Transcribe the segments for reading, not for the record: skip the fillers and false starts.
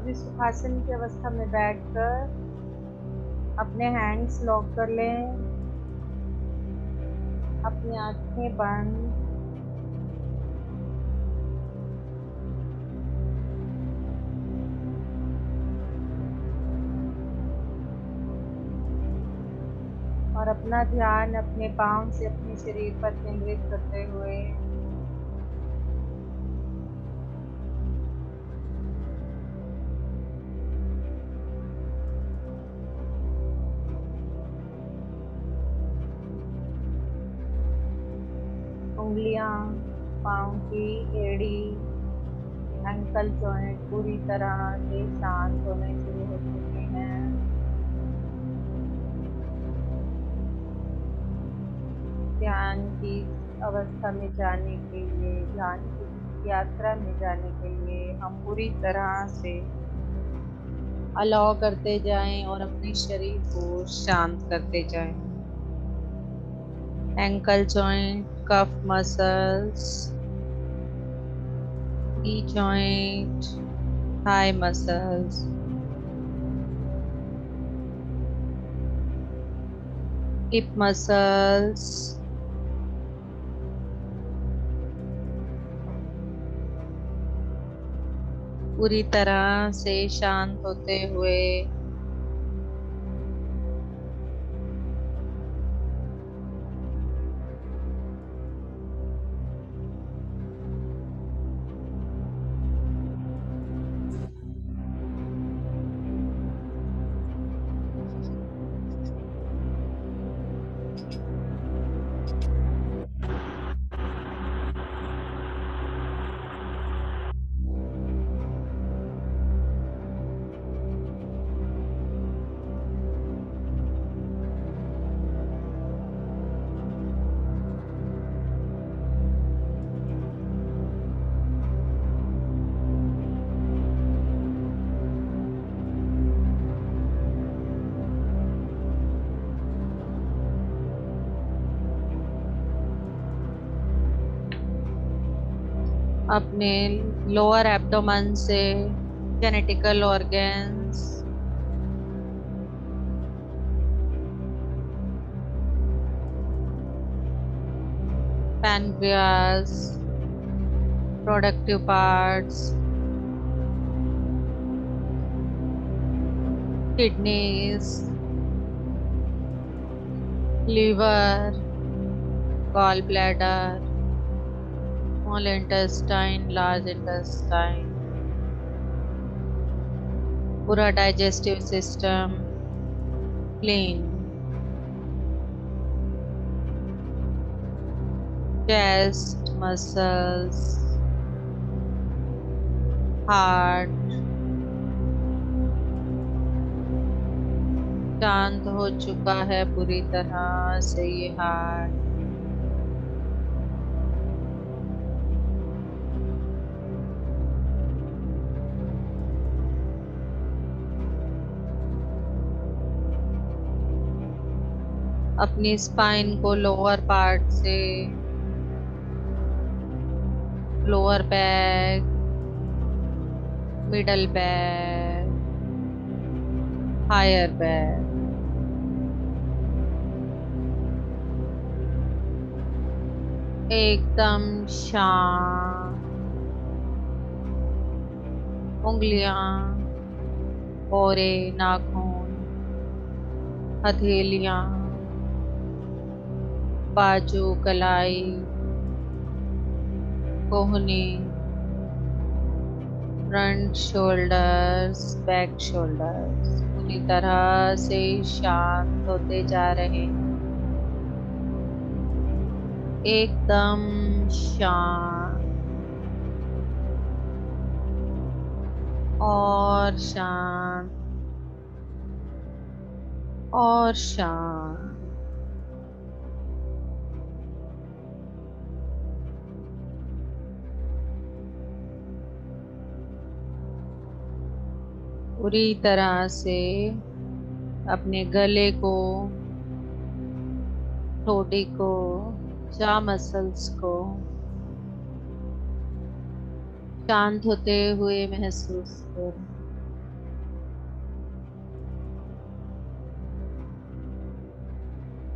अभी सुखासन की अवस्था में बैठकर अपने हैंड्स लॉक कर लें, अपनी आंखें बंद। और अपना ध्यान अपने पाँव से अपने शरीर पर केंद्रित करते हुए उंगलियां, पाँव की एड़ी, एंकल जॉइंट पूरी तरह से शांत होने शुरू हो चुके हैं। ध्यान की अवस्था में जाने के लिए, ध्यान की यात्रा में जाने के लिए हम पूरी तरह से अलाउ करते जाएं और अपने शरीर को शांत करते जाएं। Ankle joint, calf muscles, knee joint, thigh muscles, hip muscles, पूरी तरह से शांत होते हुए अपने लोअर एब्डोमेन से genetical organs, pancreas, productive parts, kidneys, liver, gall bladder, small intestine, large intestine, पूरा digestive system, spleen, chest muscles, heart, शांत हो चुका है पूरी तरह से ये हार्ट। अपनी स्पाइन को लोअर पार्ट से lower back, middle back, higher back, एकदम शांत। उंगलियां, पोरे, नाखून, हथेलियां, बाजू, कलाई, कोहनी, फ्रंट शोल्डर्स, बैक शोल्डर्स पूरी तरह से शांत होते जा रहे हैं, एकदम शांत और शांत और शांत। पूरी तरह से अपने गले को, ठोड़ी को, जॉ मसल्स को शांत होते हुए महसूस करें।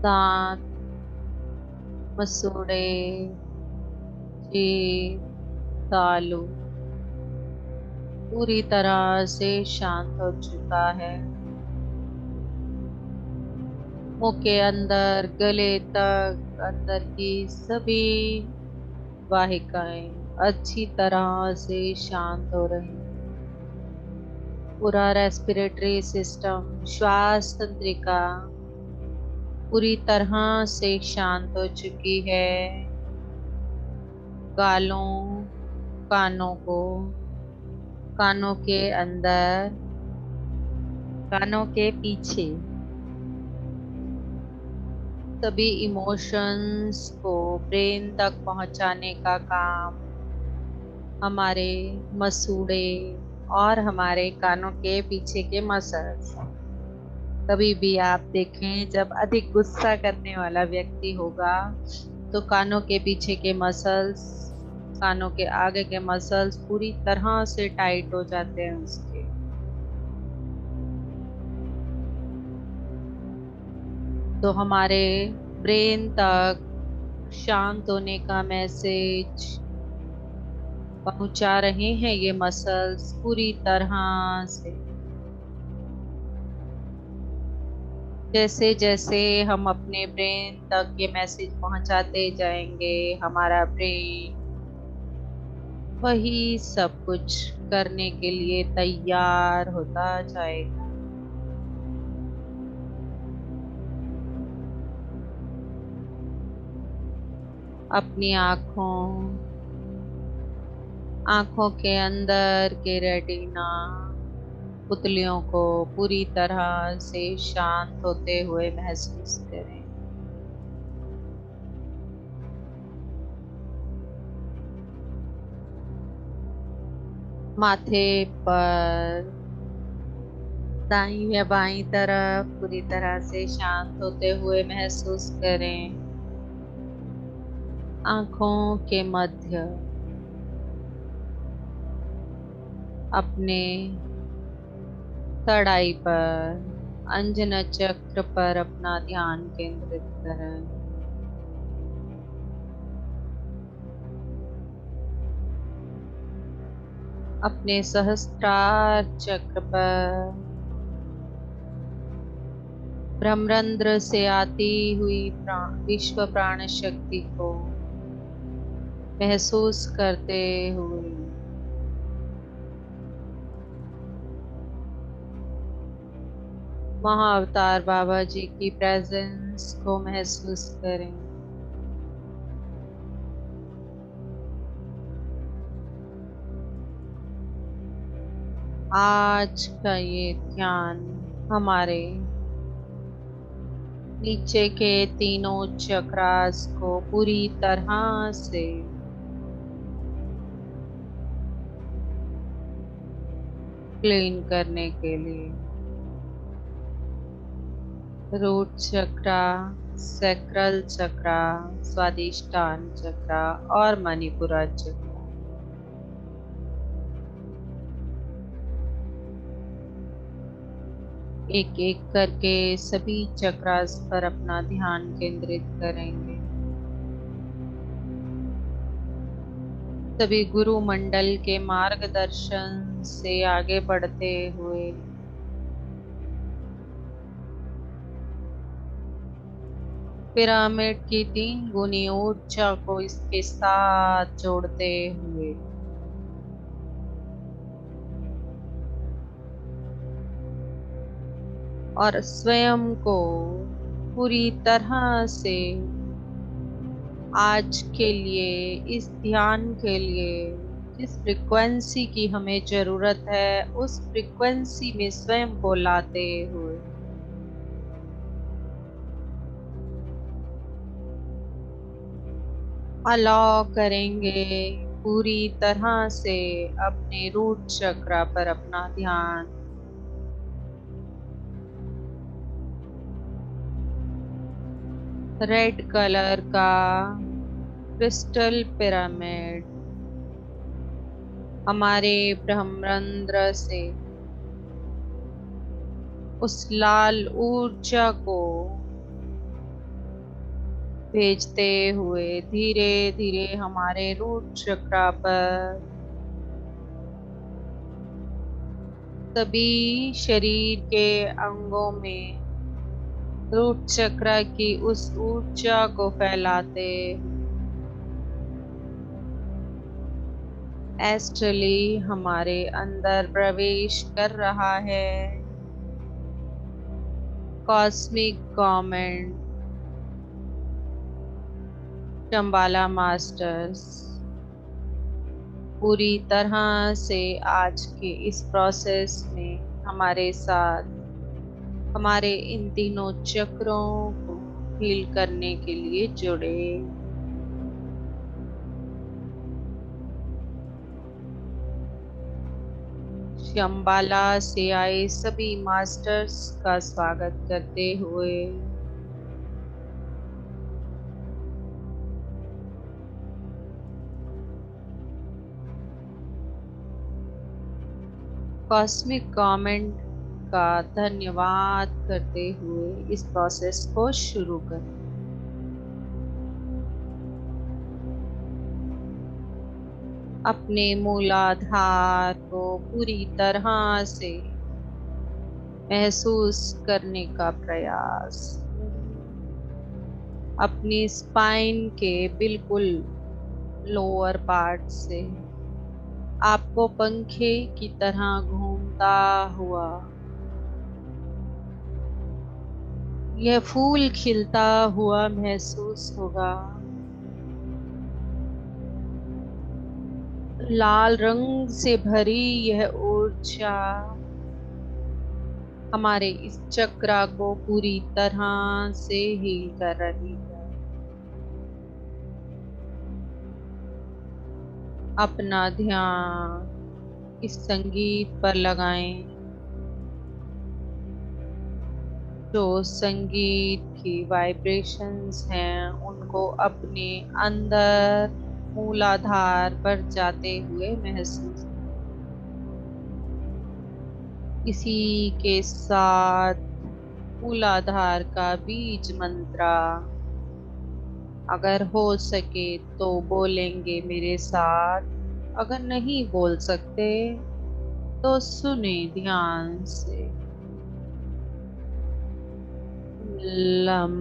दांत, मसूड़े, जीभ, तालू पूरी तरह से शांत हो चुका है। मुंह के अंदर गले तक अंदर की सभी वाहिकाएं अच्छी तरह से शांत हो रही हैं। पूरा रेस्पिरेटरी सिस्टम, श्वास तंत्रिका पूरी तरह से शांत हो चुकी है। गालों, कानों को, कानों के अंदर, कानों के पीछे सभी इमोशंस को ब्रेन तक पहुंचाने का काम हमारे मसूड़े और हमारे कानों के पीछे के मसल्स। कभी भी आप देखें, जब अधिक गुस्सा करने वाला व्यक्ति होगा तो कानों के पीछे के मसल्स, कानों के आगे के मसल्स पूरी तरह से टाइट हो जाते हैं उसके। तो हमारे ब्रेन तक शांत होने का मैसेज पहुंचा रहे हैं ये मसल्स पूरी तरह से। जैसे जैसे हम अपने ब्रेन तक ये मैसेज पहुंचाते जाएंगे, हमारा ब्रेन वही सब कुछ करने के लिए तैयार होता जाएगा। अपनी आंखों के अंदर के रेटिना पुतलियों को पूरी तरह से शांत होते हुए महसूस करें। माथे पर दाईं या बाईं तरफ पूरी तरह से शांत होते हुए महसूस करें। आंखों के मध्य अपने कड़ाई पर, अंजन चक्र पर अपना ध्यान केंद्रित करें। अपने सहस्त्रार चक्र पर ब्रह्मरंध्र से आती हुई विश्व प्राण शक्ति को महसूस करते हुए महाअवतार बाबा जी की प्रेजेंस को महसूस करें। आज का ये ध्यान हमारे नीचे के तीनों चक्रास को पूरी तरह से क्लीन करने के लिए रूट चक्रा, सैक्रल चक्रा, स्वादिष्टान चक्रा और मणिपुरा चक्रा, एक एक करके सभी चक्रास पर अपना ध्यान केंद्रित करेंगे। सभी गुरु मंडल के मार्गदर्शन से आगे बढ़ते हुए पिरामिड की 3 गुनी ऊर्जा को इसके साथ जोड़ते हुए और स्वयं को पूरी तरह से आज के लिए, इस ध्यान के लिए जिस फ्रिक्वेंसी की हमें जरूरत है, उस फ्रिक्वेंसी में स्वयं को लाते हुए अलाउ करेंगे पूरी तरह से अपने रूट चक्रा पर अपना ध्यान। रेड कलर का क्रिस्टल पिरामिड हमारे ब्रह्मरंध्र से उस लाल ऊर्जा को भेजते हुए धीरे धीरे हमारे रूट चक्र पर, सभी शरीर के अंगों में रूट चक्र की उस ऊर्जा को फैलाते एस्ट्रली हमारे अंदर प्रवेश कर रहा है। कॉस्मिक गवर्नमेंट शंबाला मास्टर्स पूरी तरह से आज के इस प्रोसेस में हमारे साथ, हमारे इन तीनों चक्रों को हील करने के लिए जुड़े। शंबाला से आए सभी मास्टर्स का स्वागत करते हुए कॉस्मिक गवर्नमेंट का धन्यवाद करते हुए इस प्रोसेस को शुरू करें। अपने मूलाधार को पूरी तरह से महसूस करने का प्रयास करें। अपनी स्पाइन के बिल्कुल लोअर पार्ट से आपको पंखे की तरह घूमता हुआ यह फूल खिलता हुआ महसूस होगा। लाल रंग से भरी यह ऊर्जा हमारे इस चक्र को पूरी तरह से हील कर रही है। अपना ध्यान इस संगीत पर लगाएं, जो संगीत की वाइब्रेशंस हैं उनको अपने अंदर मूलाधार पर जाते हुए महसूस। इसी के साथ मूलाधार का बीज मंत्रा अगर हो सके तो बोलेंगे मेरे साथ, अगर नहीं बोल सकते तो सुने ध्यान से। लम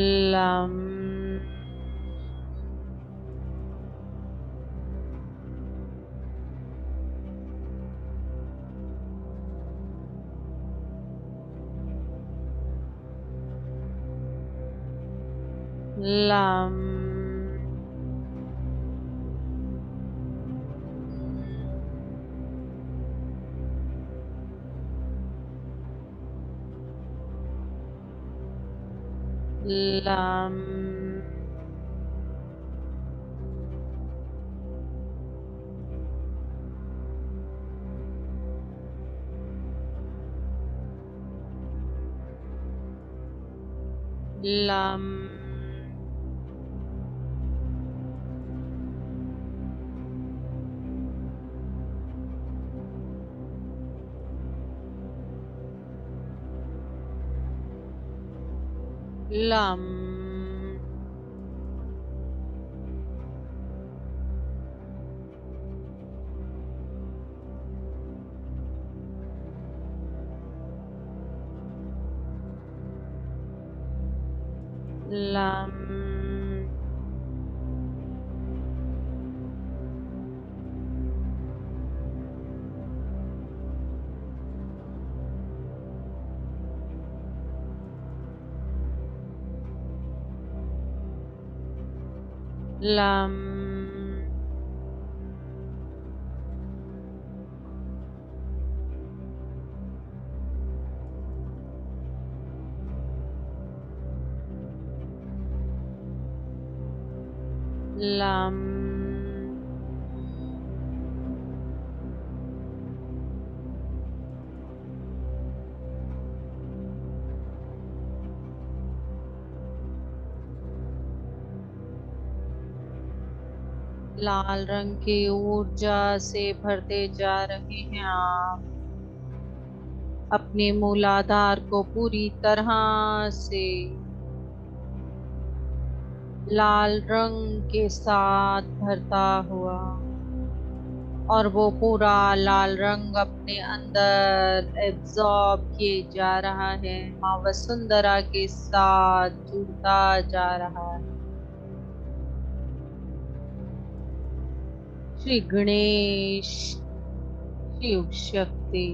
लम लम लम लम लम लम लम लम लाल रंग की ऊर्जा से भरते जा रहे हैं आप अपने मूलाधार को पूरी तरह से लाल रंग के साथ भरता हुआ, और वो पूरा लाल रंग अपने अंदर एब्जॉर्ब किए जा रहा है, माँ वसुंधरा के साथ जुड़ता जा रहा है। श्री गणेश, शिव शक्ति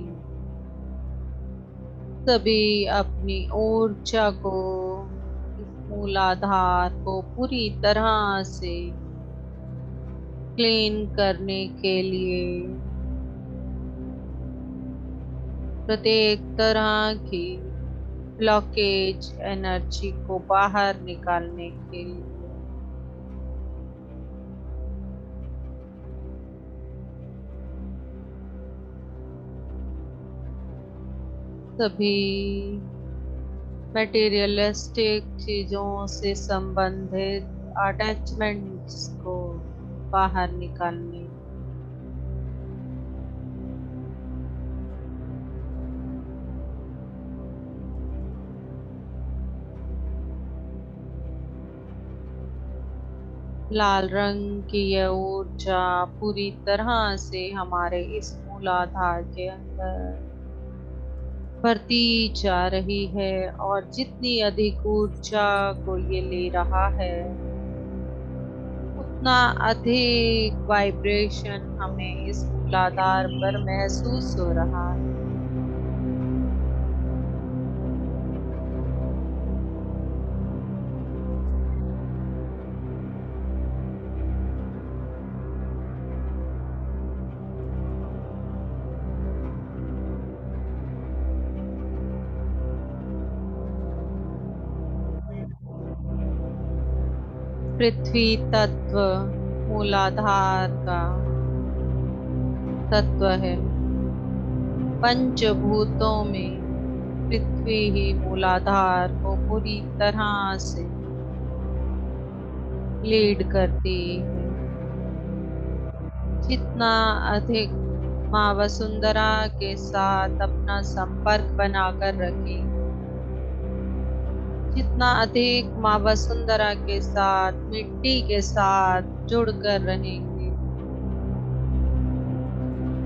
सभी अपनी ऊर्जा को, इस मूलाधार को पूरी तरह से क्लीन करने के लिए, प्रत्येक तरह की ब्लॉकेज एनर्जी को बाहर निकालने के लिए सभी मटेरियलिस्टिक चीजों से संबंधित अटैचमेंट्स को बाहर निकालने, लाल रंग की यह ऊर्जा पूरी तरह से हमारे इस मूलाधार के अंदर बढ़ती जा रही है, और जितनी अधिक ऊर्जा को ये ले रहा है, उतना अधिक वाइब्रेशन हमें इस मूलाधार पर महसूस हो रहा है। पृथ्वी तत्व मूलाधार का तत्व है। पंचभूतों में पृथ्वी ही मूलाधार को पूरी तरह से लीड करती है। जितना अधिक माँ वसुंधरा के साथ अपना संपर्क बनाकर रखें, जितना अधिक माँ वसुंधरा के साथ मिट्टी के साथ जुड़कर रहेंगे,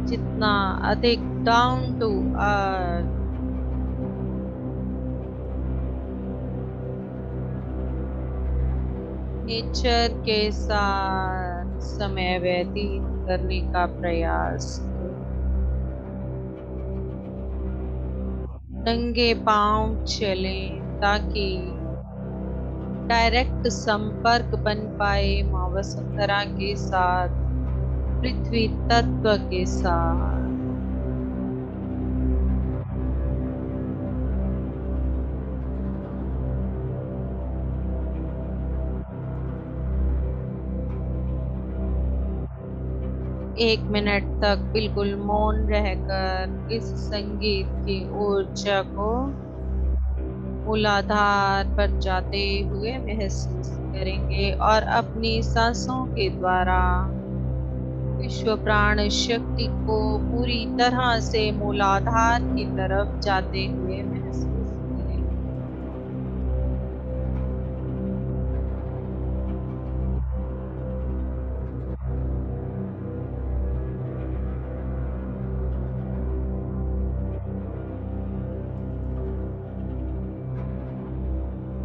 जितना अधिक डाउन टू अर्थ नेचर के साथ समय व्यतीत करने का प्रयास करें। नंगे पांव चलें ताकि डायरेक्ट संपर्क बन पाए माँ वसुंधरा के साथ, पृथ्वी तत्व के साथ। एक मिनट तक बिल्कुल मौन रहकर इस संगीत की ऊर्जा को मूलाधार पर जाते हुए महसूस करेंगे, और अपनी सांसों के द्वारा विश्व प्राण शक्ति को पूरी तरह से मूलाधार की तरफ जाते हुए महसूस करेंगे।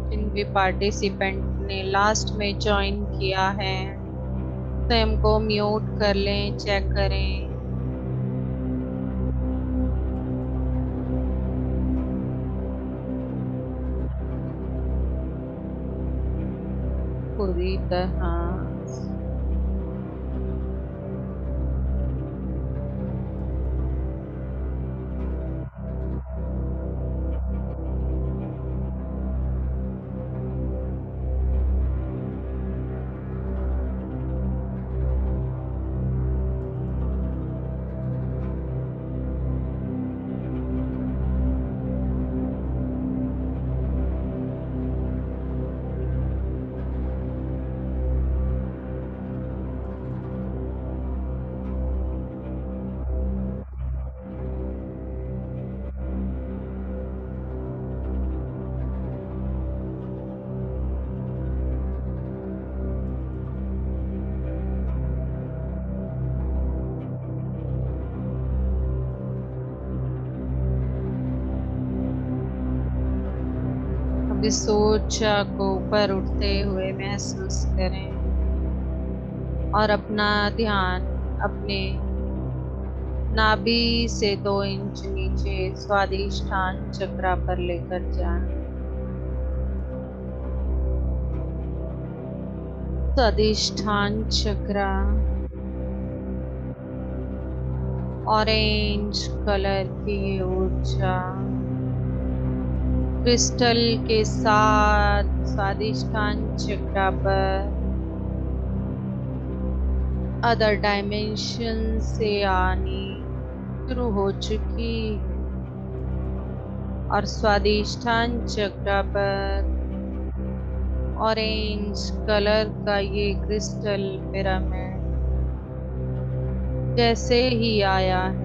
जिन भी पार्टिसिपेंट ने लास्ट में ज्वाइन किया है, स्वयं को म्यूट कर लें, चेक करें। पूरी तरह इस ऊर्जा को ऊपर उठते हुए महसूस करें और अपना ध्यान अपने नाभि से 2 इंच नीचे स्वादिष्ठान चक्र पर लेकर जाएं। स्वादिष्ठान चक्र ऑरेंज कलर की ये ऊर्जा क्रिस्टल के साथ स्वादिष्ठान चक्र पर अदर डायमेंशन से आनी शुरू हो चुकी है और स्वादिष्ठान चक्र पर ऑरेंज कलर का ये क्रिस्टल पिरामिड जैसे ही आया है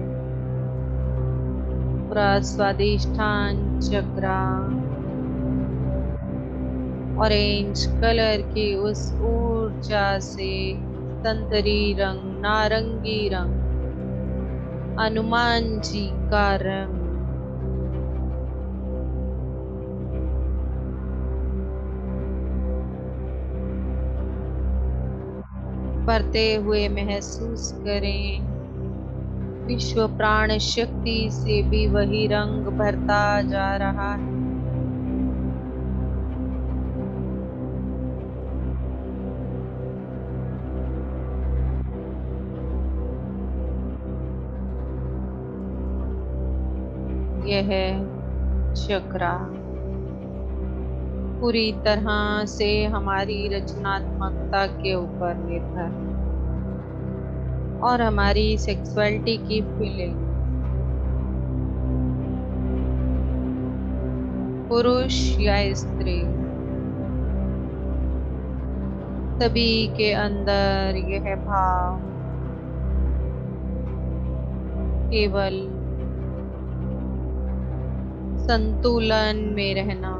पूरा स्वादिष्ठान चक्र ऑरेंज कलर की उस ऊर्जा से संतरी रंग, नारंगी रंग, हनुमान जी का रंग बढ़ते हुए महसूस करें। विश्व प्राण शक्ति से भी वही रंग भरता जा रहा है। यह चक्र पूरी तरह से हमारी रचनात्मकता के ऊपर निर्भर है और हमारी सेक्सुअलिटी की फीलिंग, पुरुष या स्त्री, सभी के अंदर यह भाव केवल संतुलन में रहना,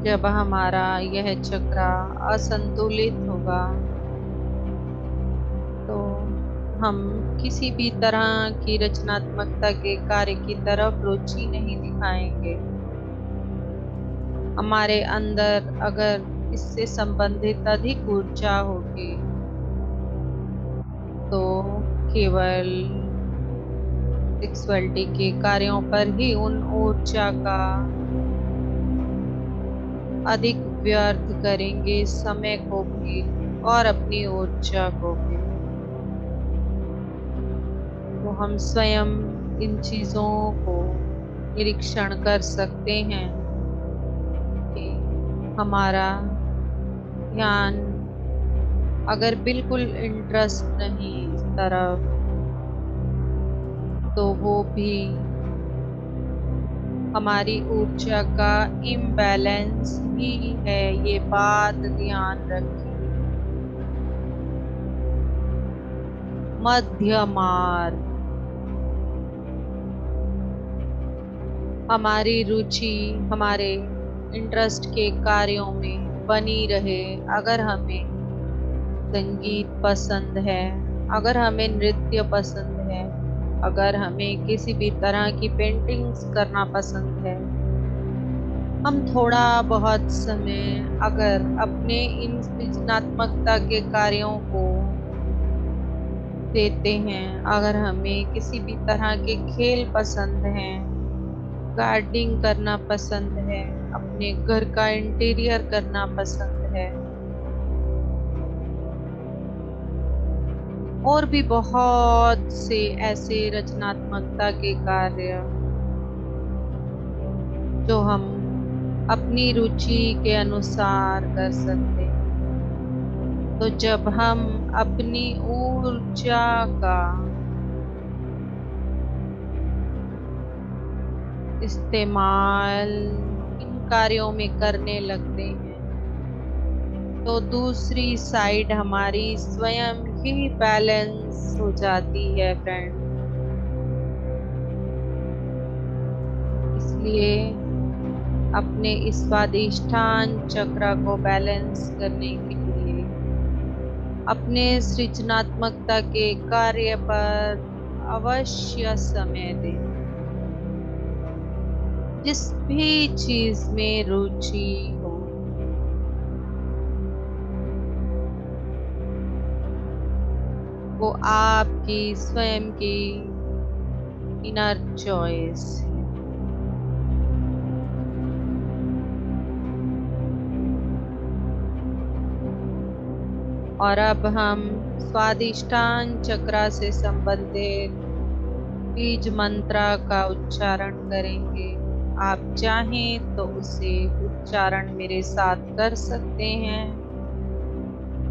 जब हमारा यह चक्र असंतुलित होगा तो हम किसी भी तरह की रचनात्मकता के कार्य की तरफ रुचि नहीं दिखाएंगे। हमारे अंदर अगर इससे संबंधित अधिक ऊर्जा होगी तो केवल सेक्सुअलिटी के कार्यों पर ही उन ऊर्जा का अधिक व्यर्थ करेंगे, समय को भी और अपनी ऊर्जा को भी। तो हम स्वयं इन चीजों को निरीक्षण कर सकते हैं कि हमारा ध्यान अगर बिल्कुल इंटरेस्ट नहीं इस तरफ तो वो भी हमारी ऊर्जा का इम्बैलेंस ही है। ये बात ध्यान रखिए। मध्य मार्ग, हमारी रुचि हमारे इंटरेस्ट के कार्यों में बनी रहे। अगर हमें संगीत पसंद है, अगर हमें नृत्य पसंद है, अगर हमें किसी भी तरह की पेंटिंग्स करना पसंद है, हम थोड़ा बहुत समय अगर अपने इन सृजनात्मकता के कार्यों को देते हैं, अगर हमें किसी भी तरह के खेल पसंद हैं, गार्डनिंग करना पसंद है, अपने घर का इंटीरियर करना पसंद है और भी बहुत से ऐसे रचनात्मकता के कार्य जो हम अपनी रुचि के अनुसार कर सकते हैं। तो जब हम अपनी ऊर्जा का इस्तेमाल इन कार्यों में करने लगते हैं तो दूसरी साइड हमारी स्वयं ही बैलेंस हो जाती है फ्रेंड। इसलिए अपने इस स्वादिष्ठान चक्र को बैलेंस करने के लिए अपने सृजनात्मकता के कार्य पर अवश्य समय दें। जिस भी चीज में रुचि हो, वो आपकी स्वयं की इनर चॉइस है। और अब हम स्वादिष्ठान चक्र से संबंधित बीज मंत्र का उच्चारण करेंगे। आप चाहें तो उसे उच्चारण मेरे साथ कर सकते हैं।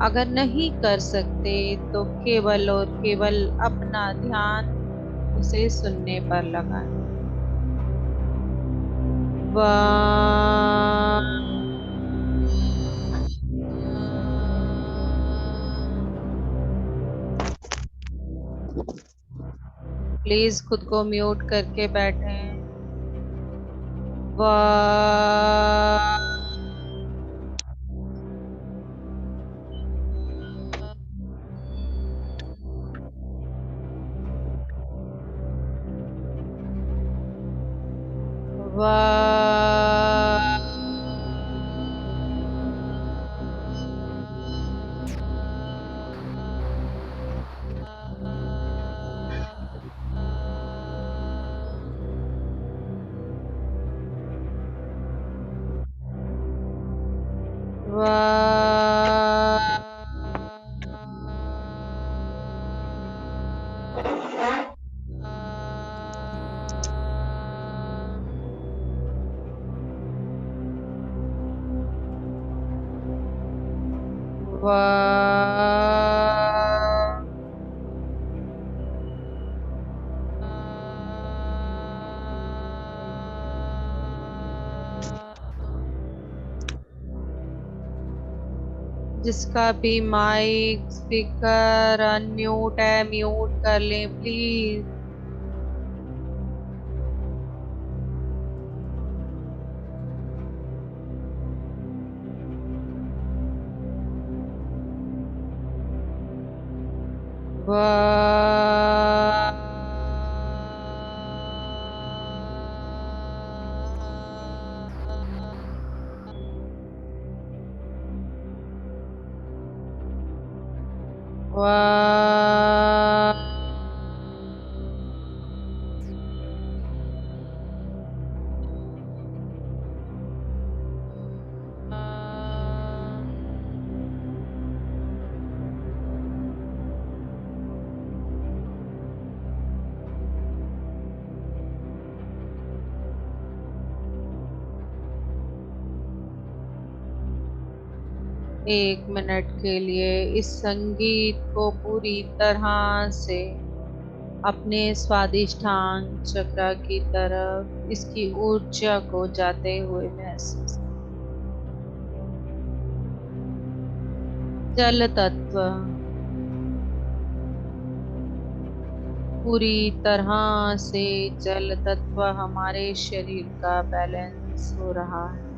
अगर नहीं कर सकते तो केवल और केवल अपना ध्यान उसे सुनने पर लगाएं। वाह। प्लीज खुद को म्यूट करके बैठें। वाह। वाह। वाह। जिसका भी माइक स्पीकर अनम्यूट है, म्यूट कर लें प्लीज। वाह। वाह। एक मिनट के लिए इस संगीत को पूरी तरह से अपने स्वादिष्ठान चक्र की तरफ इसकी ऊर्जा को जाते हुए महसूस। जल तत्व पूरी तरह से, जल तत्व हमारे शरीर का बैलेंस हो रहा है।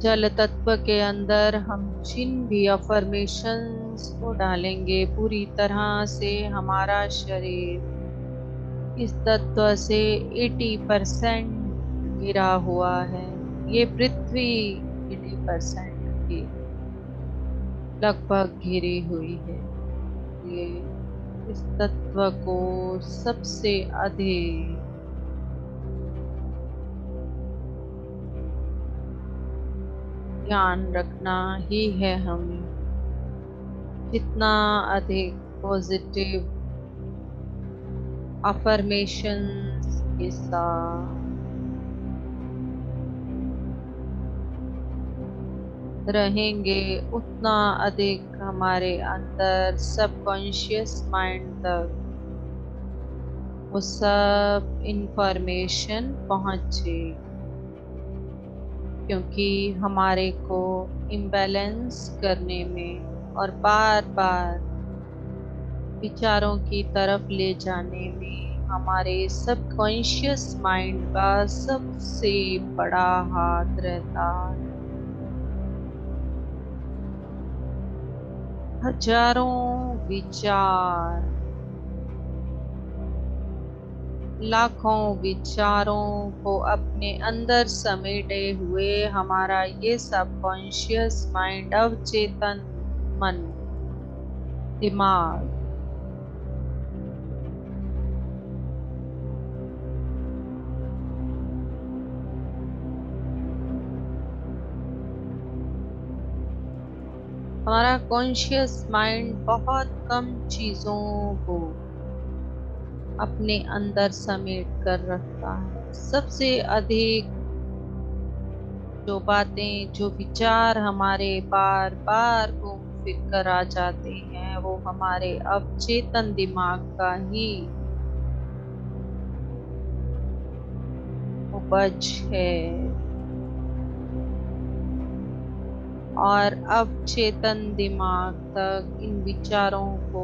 जल तत्व के अंदर हम जिन भी अफर्मेशंस को डालेंगे, पूरी तरह से हमारा शरीर इस तत्व से 80% घिरा हुआ है। ये पृथ्वी 80% की लगभग घिरी हुई है। ये इस तत्व को सबसे अधिक ध्यान रखना ही है हमें। जितना अधिक पॉजिटिव अफर्मेशंस के साथ रहेंगे, उतना अधिक हमारे अंदर सबकॉन्शियस माइंड तक वो सब इंफॉर्मेशन पहुंचे। क्योंकि हमारे को इम्बैलेंस करने में और बार बार विचारों की तरफ ले जाने में हमारे सबकॉन्शियस माइंड का सबसे बड़ा हाथ रहता है। हजारों विचार, लाखों विचारों को अपने अंदर समेटे हुए हमारा ये सबकॉन्शियस माइंड, अवचेतन मन, दिमाग हमारा कॉन्शियस माइंड बहुत कम चीजों को अपने अंदर समेट कर रखता है। सबसे अधिक जो बातें, जो विचार हमारे बार बार घूम फिर कर आ जाते हैं, वो हमारे अवचेतन दिमाग का ही उपज है। और अवचेतन दिमाग तक इन विचारों को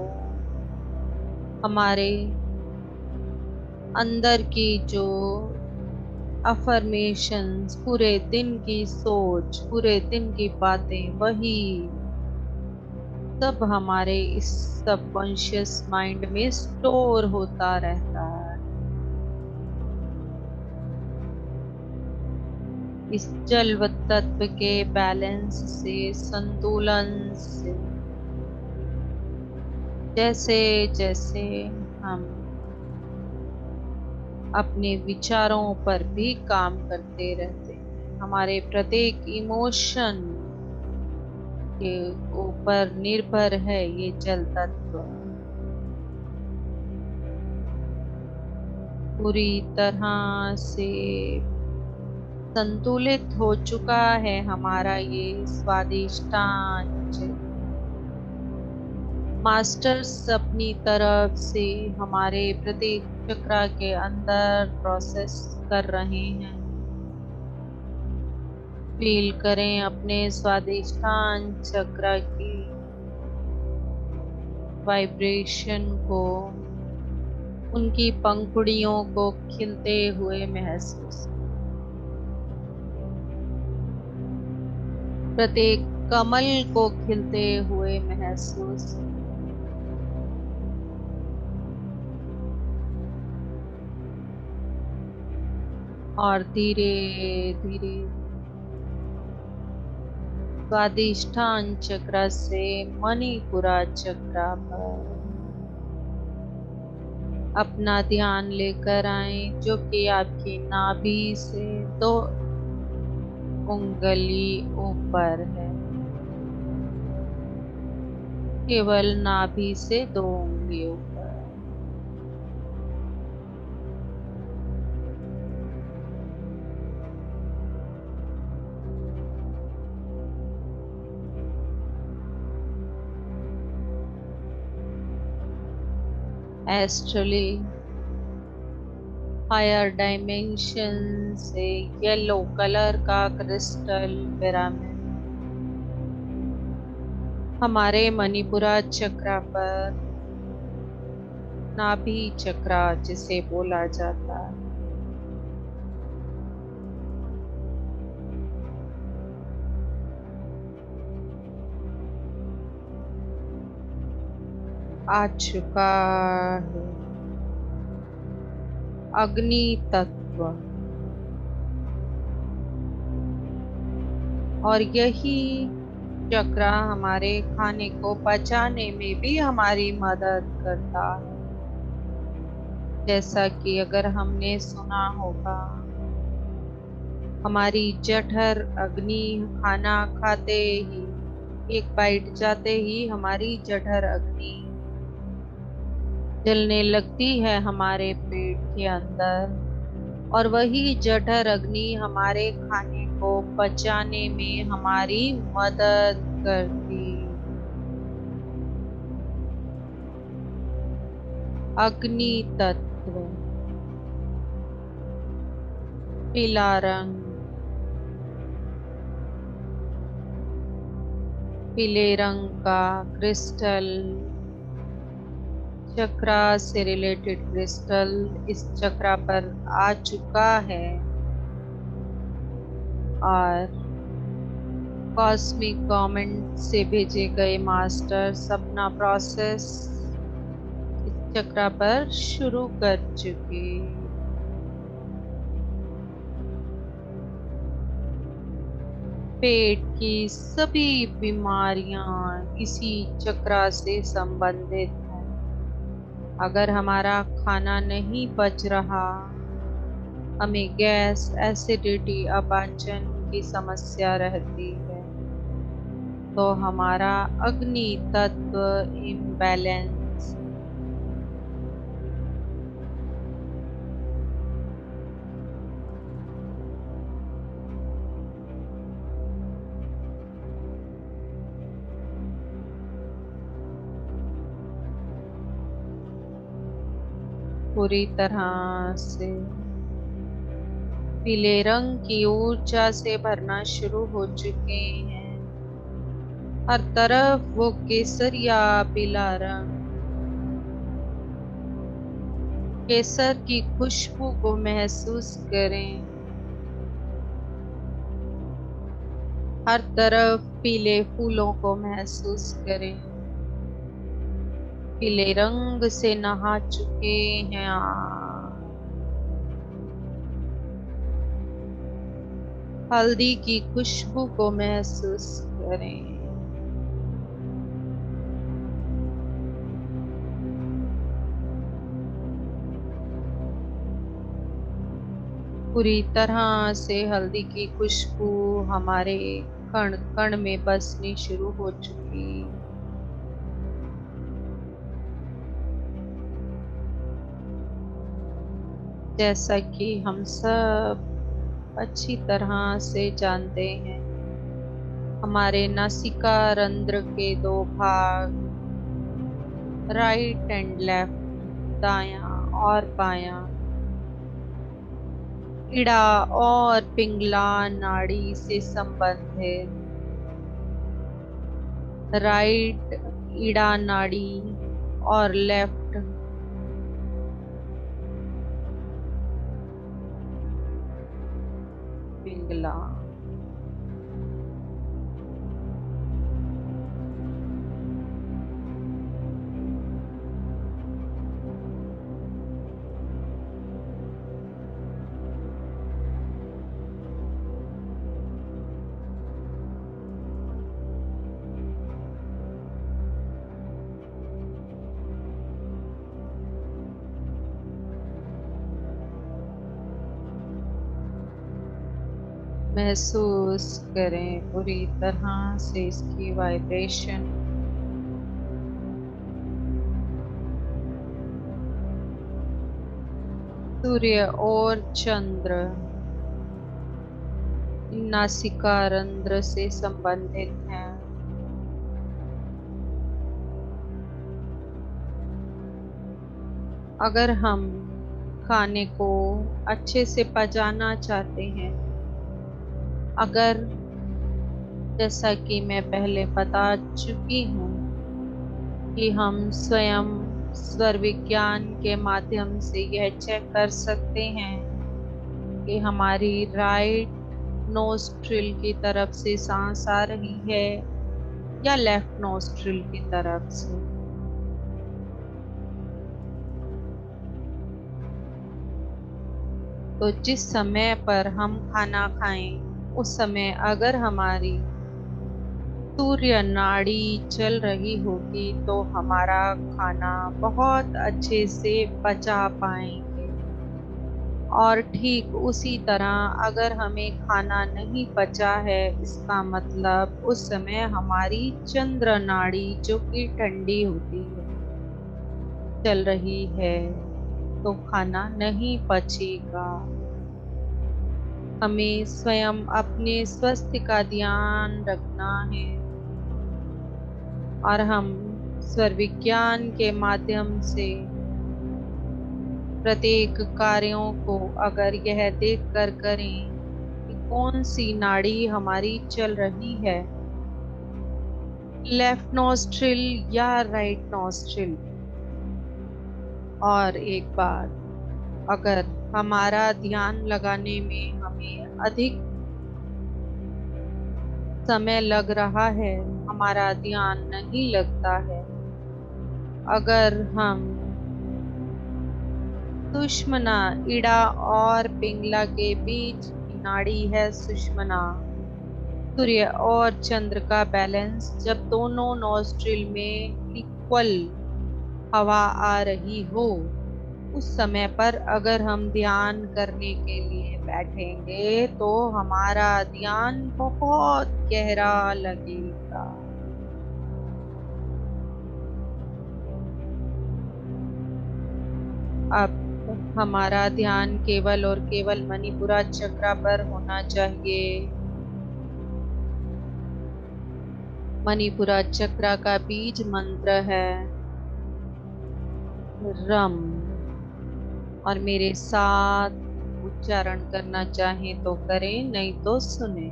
हमारे अंदर की जो अफर्मेशंस, पूरे दिन की सोच, पूरे दिन की बातें, वही सब हमारे इस सबकॉन्शियस माइंड में स्टोर होता रहता है। इस जल व तत्व के बैलेंस से, संतुलन से, जैसे जैसे हम अपने विचारों पर भी काम करते रहते हैं, हमारे प्रत्येक इमोशन के ऊपर निर्भर है ये जल तत्व। पूरी तरह से संतुलित हो चुका है हमारा ये स्वादिष्टांश। मास्टर्स अपनी तरफ से हमारे प्रत्येक चक्र के अंदर प्रोसेस कर रहे हैं। फील करें अपने स्वादिष्टान चक्र की वाइब्रेशन को, उनकी पंखुड़ियों को खिलते हुए महसूस, प्रत्येक कमल को खिलते हुए महसूस। और धीरे धीरे स्वादिष्ठान चक्र से मणिपुरा चक्र पर अपना ध्यान लेकर आए, जो कि आपकी नाभि से 2 उंगली ऊपर है। केवल नाभि से 2 उंगली ऊपर। एस्ट्रली हायर डायमेंशन से येलो कलर का क्रिस्टल पिरामिड हमारे मणिपुरा चक्र पर, नाभि चक्र जिसे बोला जाता है, आ चुका है। अग्नि तत्व, और यही चक्र हमारे खाने को पचाने में भी हमारी मदद करता है। जैसा कि अगर हमने सुना होगा, हमारी जठर अग्नि, खाना खाते ही, एक बाइट जाते ही हमारी जठर अग्नि जलने लगती है हमारे पेट के अंदर, और वही जठर अग्नि हमारे खाने को पचाने में हमारी मदद करती। अग्नि तत्व, पीला रंग, पीले रंग का क्रिस्टल चक्रा से रिलेटेड क्रिस्टल इस चक्रा पर आ चुका है और कॉस्मिक गवर्नमेंट से भेजे गए मास्टर्स अपना प्रोसेस इस चक्रा पर शुरू कर चुके। पेट की सभी बीमारियां इसी चक्रा से संबंधित हैं। अगर हमारा खाना नहीं पच रहा, हमें गैस, एसिडिटी, अपाचन की समस्या रहती है, तो हमारा अग्नि तत्व इम्बैलेंस। पूरी तरह से पीले रंग की ऊर्जा से भरना शुरू हो चुके हैं। हर तरफ वो केसरिया पीला रंग, केसर की खुशबू को महसूस करें। हर तरफ पीले फूलों को महसूस करें। पीले रंग से नहा चुके हैं आप। हल्दी की खुशबू को महसूस करें। पूरी तरह से हल्दी की खुशबू हमारे कण कण में बसनी शुरू हो चुकी। जैसा कि हम सब अच्छी तरह से जानते हैं, हमारे नासिका रंध्र के दो भाग, राइट एंड लेफ्ट, दायां और बायां, इड़ा और पिंगला नाड़ी से संबंधित। राइट इड़ा नाड़ी और लेफ्ट पिंगला। महसूस करें पूरी तरह से इसकी वाइब्रेशन। सूर्य और चंद्र नासिका रंध्र से संबंधित हैं। अगर हम खाने को अच्छे से पचाना चाहते हैं, अगर जैसा कि मैं पहले बता चुकी हूँ कि हम स्वयं स्वर विज्ञान के माध्यम से यह चेक कर सकते हैं कि हमारी राइट नोस्ट्रिल की तरफ से सांस आ रही है या लेफ्ट नोस्ट्रिल की तरफ से। तो जिस समय पर हम खाना खाएं, उस समय अगर हमारी सूर्य नाड़ी चल रही होगी तो हमारा खाना बहुत अच्छे से पचा पाएंगे। और ठीक उसी तरह अगर हमें खाना नहीं पचा है, इसका मतलब उस समय हमारी चंद्र नाड़ी जो कि ठंडी होती है चल रही है, तो खाना नहीं पचेगा। हमें स्वयं अपने स्वास्थ्य का ध्यान रखना है और हम स्वर विज्ञान के माध्यम से प्रत्येक कार्यों को अगर यह देख कर करें कि कौन सी नाड़ी हमारी चल रही है, लेफ्ट नोस्ट्रिल या राइट नोस्ट्रिल, और एक बात, अगर हमारा ध्यान लगाने में हमें अधिक समय लग रहा है, हमारा ध्यान नहीं लगता है, अगर हम सुषुम्ना, इड़ा और पिंगला के बीच की नाड़ी है सुषुम्ना, सूर्य और चंद्र का बैलेंस, जब दोनों नॉस्ट्रिल में इक्वल हवा आ रही हो, उस समय पर अगर हम ध्यान करने के लिए बैठेंगे तो हमारा ध्यान बहुत गहरा लगेगा। अब हमारा ध्यान केवल और केवल मणिपुरा चक्र पर होना चाहिए। मणिपुरा चक्र का बीज मंत्र है रम, और मेरे साथ उच्चारण करना चाहें तो करें, नहीं तो सुने।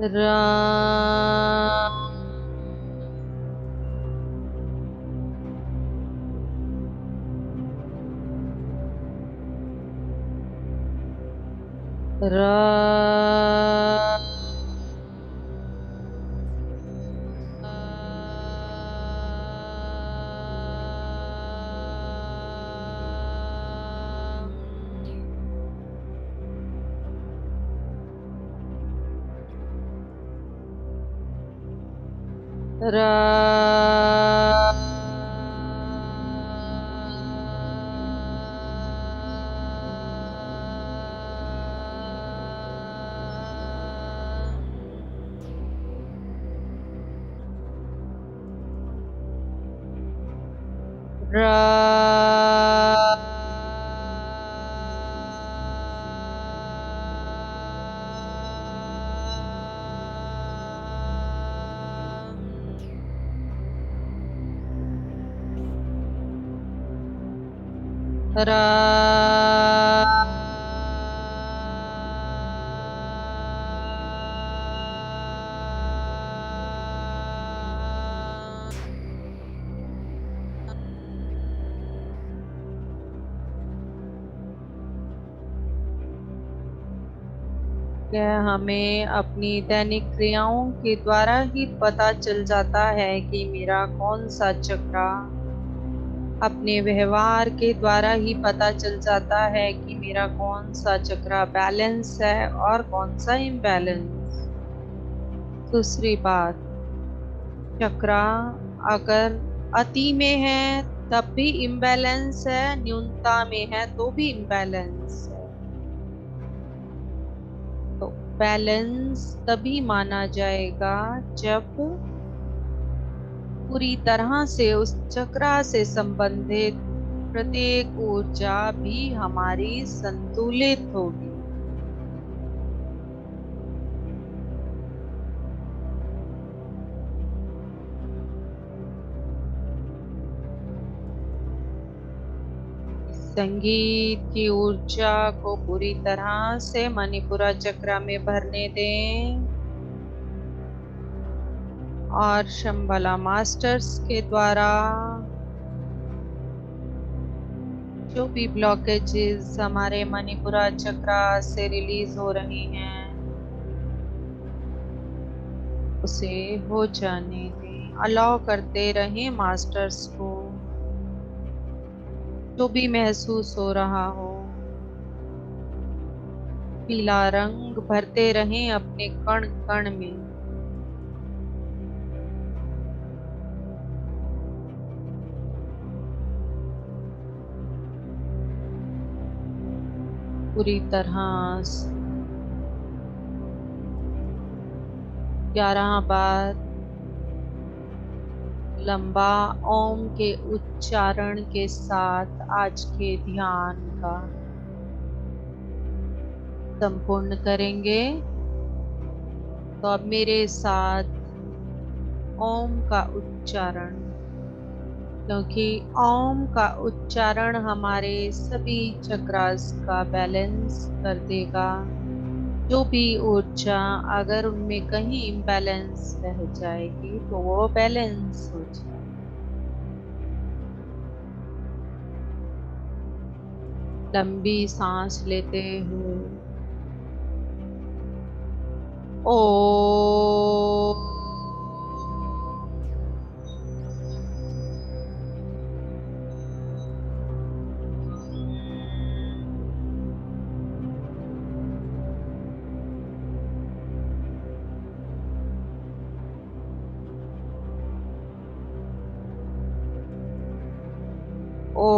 रम, रम, यह हमें अपनी दैनिक क्रियाओं के द्वारा ही पता चल जाता है कि मेरा कौन सा चक्र, अपने व्यवहार के द्वारा ही पता चल जाता है कि मेरा कौन सा चक्र बैलेंस है और कौन सा इम्बैलेंस। दूसरी बात, चक्र अगर अति में है तब भी इम्बैलेंस है, न्यूनता में है तो भी इम्बैलेंस है। तो बैलेंस तभी माना जाएगा जब पूरी तरह से उस चक्र से संबंधित प्रत्येक ऊर्जा भी हमारी संतुलित होगी। संगीत की ऊर्जा को पूरी तरह से मणिपुरा चक्र में भरने दें और शंबला मास्टर्स के द्वारा जो भी ब्लॉकेजेस हमारे मणिपुरा चक्र से रिलीज हो रही हैं उसे हो जाने दें। अलाउ करते रहें मास्टर्स को, जो भी महसूस हो रहा हो। पीला रंग भरते रहें अपने कण कण में। पूरी तरह 11 बार लंबा ओम के उच्चारण के साथ आज के ध्यान का संपूर्ण करेंगे। तो अब मेरे साथ ओम का उच्चारण, क्योंकि ओम का उच्चारण हमारे सभी चक्रास का बैलेंस कर देगा। जो भी ऊर्जा अगर उनमें कहीं इम्बैलेंस रह जाएगी तो वो बैलेंस हो जाएगी। लंबी सांस लेते हुए ओ। ओ।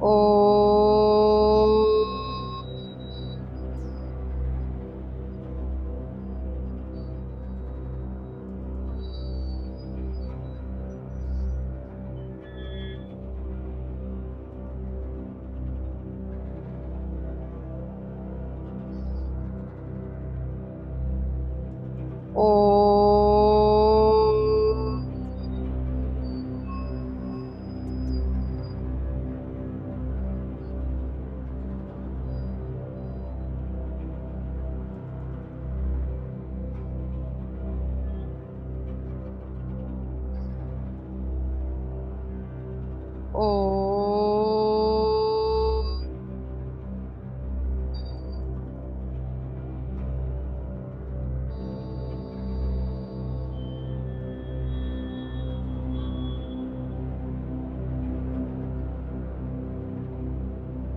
ओ। ओ। ओ।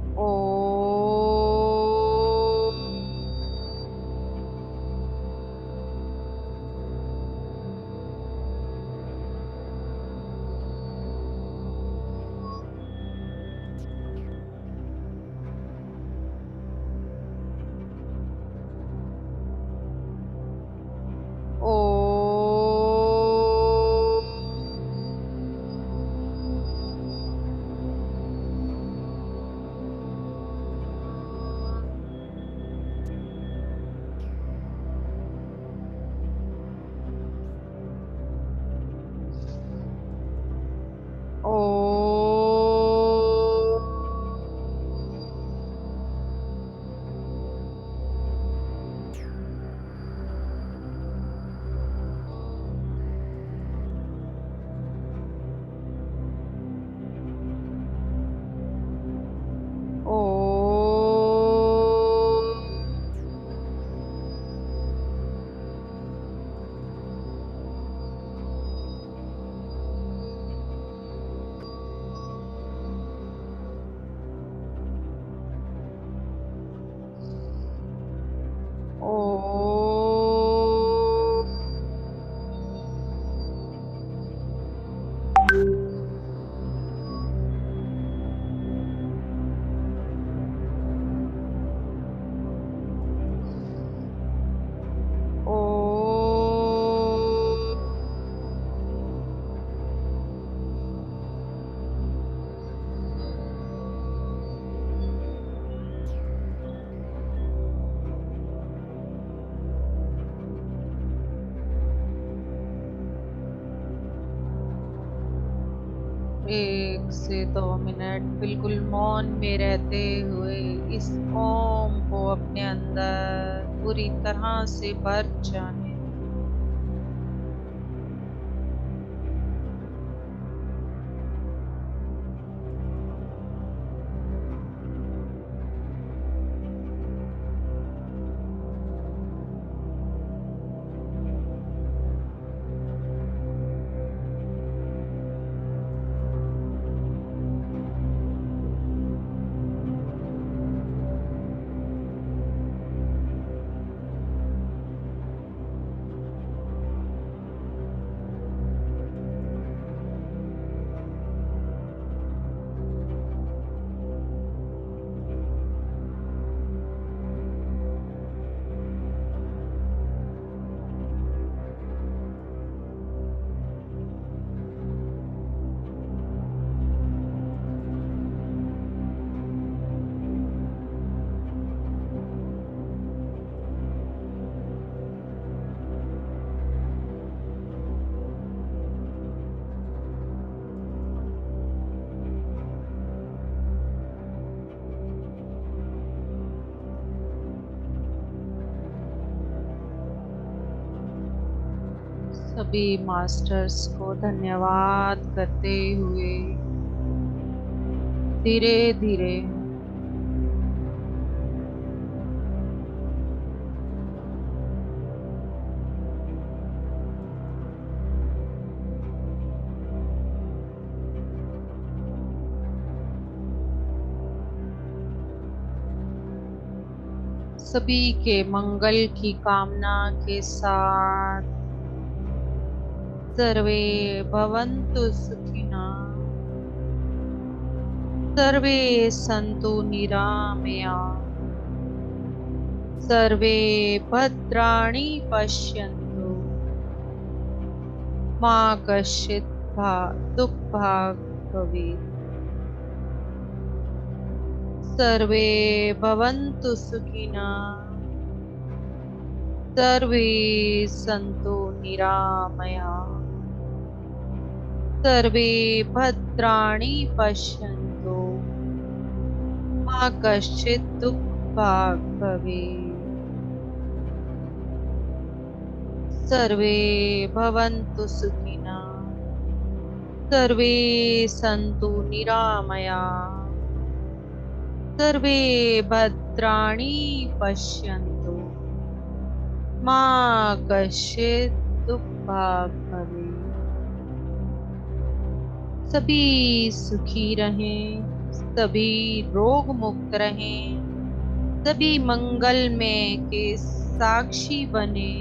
ओ। ओ। ओ। ओ। ओ। ओ। एक से 2 मिनट बिल्कुल मौन में रहते हुए इस ओम को अपने अंदर पूरी तरह से भर जाने। सभी मास्टर्स को धन्यवाद करते हुए धीरे धीरे सभी के मंगल की कामना के साथ सर्वे भवन्तु सुखिनः, सर्वे सन्तु निरामया, सर्वे भद्राणि पश्यन्तु, मा कश्चित् दुःखभाग् भवेत्। सर्वे भवन्तु सुखिनः, सर्वे सन्तु निरामया, सर्वे भद्राणि पश्यन्तु, मा कश्चित् दुःखभाग् भवेत्। सर्वे भवन्तु सुखिनः, सर्वे सन्तु निरामया, सर्वे भद्राणि पश्यन्तु, मा कश्चित् दुःखभाग् भवेत्। सभी सुखी रहें, सभी रोग मुक्त रहें, सभी मंगलमय के साक्षी बने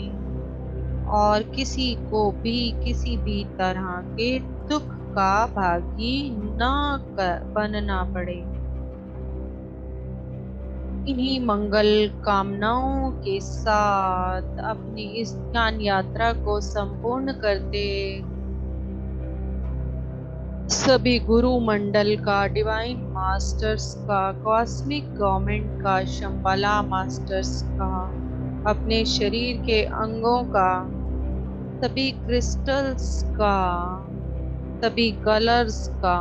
और किसी को भी किसी भी तरह के दुख का भागी बनना पड़े। इन्हीं मंगल कामनाओं के साथ अपनी इस ज्ञान यात्रा को संपूर्ण करते सभी गुरु मंडल का, डिवाइन मास्टर्स का, कॉस्मिक गवर्नमेंट का, शंबाला मास्टर्स का, अपने शरीर के अंगों का, सभी क्रिस्टल्स का, सभी कलर्स का,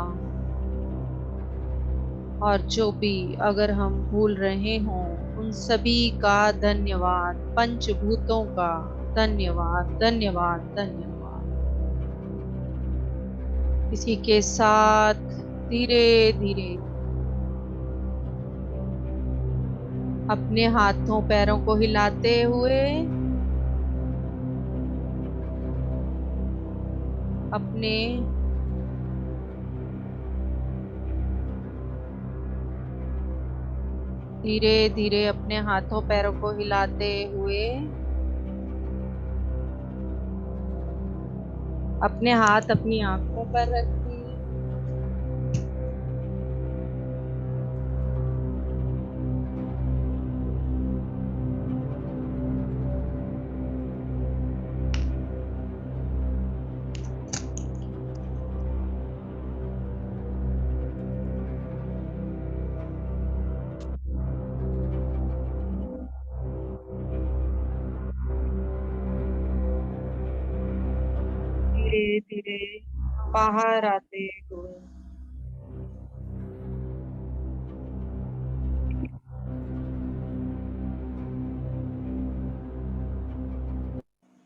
और जो भी अगर हम भूल रहे हों उन सभी का धन्यवाद, पंचभूतों का धन्यवाद, धन्यवाद, धन्यवाद। इसी के साथ धीरे धीरे अपने हाथों पैरों को हिलाते हुए अपने धीरे धीरे अपने हाथों पैरों को हिलाते हुए अपने हाथ अपनी आंखों पर रखिए। धीरे धीरे बाहर आते हुए